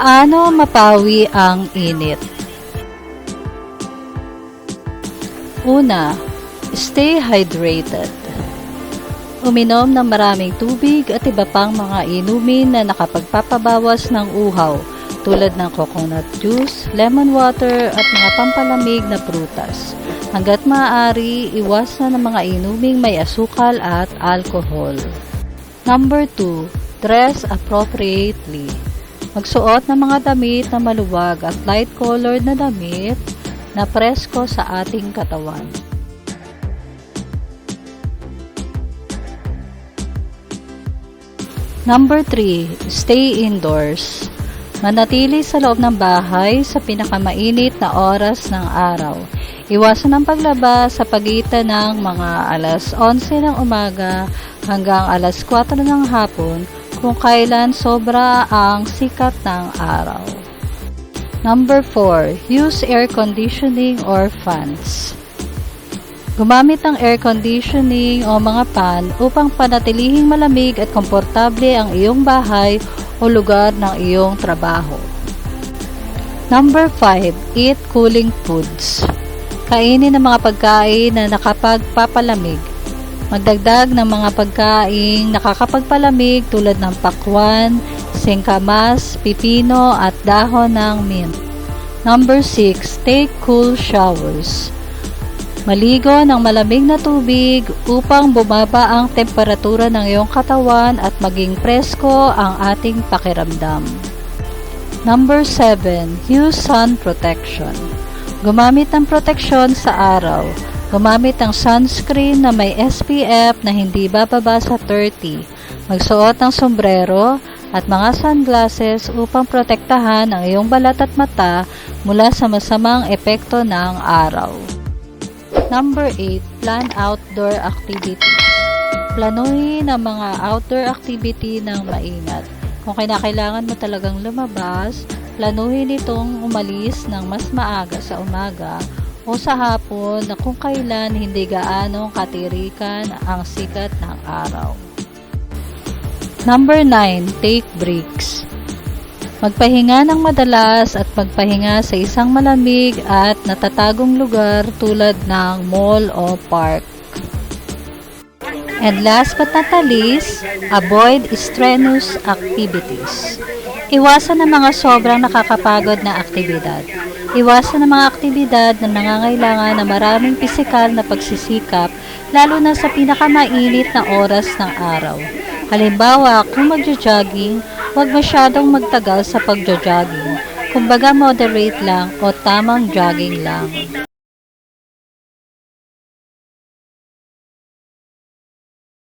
Paano mapawi ang init? Una, stay hydrated. Uminom ng maraming tubig at iba pang mga inumin na nakapagpapabawas ng uhaw tulad ng coconut juice, lemon water at mga pampalamig na prutas. Hanggat maaari, iwasan ng mga inuming may asukal at alcohol. Number 2, dress appropriately. Magsuot ng mga damit na maluwag at light-colored na damit na presko sa ating katawan. Number 3, stay indoors. Manatili sa loob ng bahay sa pinakamainit na oras ng araw. Iwasan ang paglabas sa pagitan ng mga alas 11 ng umaga hanggang alas 4 ng hapon kung kailan sobra ang sikat ng araw. Number 4, use air conditioning or fans. Gumamit ng air conditioning o mga fan upang panatilihing malamig at komportable ang iyong bahay o lugar ng iyong trabaho. Number 5, eat cooling foods. Kainin ang mga pagkain na nakapagpapalamig. Magdagdag ng mga pagkain nakakapagpalamig tulad ng pakwan, singkamas, pipino at dahon ng mint. Number 6, take cool showers. Maligo ng malamig na tubig upang bumaba ang temperatura ng iyong katawan at maging presko ang ating pakiramdam. Number 7, use sun protection. Gumamit ng proteksyon sa araw. Gumamit ng sunscreen na may SPF na hindi bababa sa 30. Magsuot ng sombrero at mga sunglasses upang protektahan ang iyong balat at mata mula sa masamang epekto ng araw. Number 8, plan outdoor activities. Planuhin ang mga outdoor activity ng maingat. Kung kinakailangan mo talagang lumabas, planuhin itong umalis ng mas maaga sa umaga o sa hapon na kung kailan hindi gaanong katirikan ang sikat ng araw. Number 9, take breaks. Magpahinga ng madalas at magpahinga sa isang malamig at natatagong lugar tulad ng mall o park. And last but not the least, avoid strenuous activities. Iwasan ang mga sobrang nakakapagod na aktibidad. Iwasan ang mga aktibidad na nangangailangan ng maraming pisikal na pagsisikap, lalo na sa pinakamainit na oras ng araw. Halimbawa, kung magjo-jogging, huwag masyadong magtagal sa pagjo-jogging. Kumbaga moderate lang o tamang jogging lang.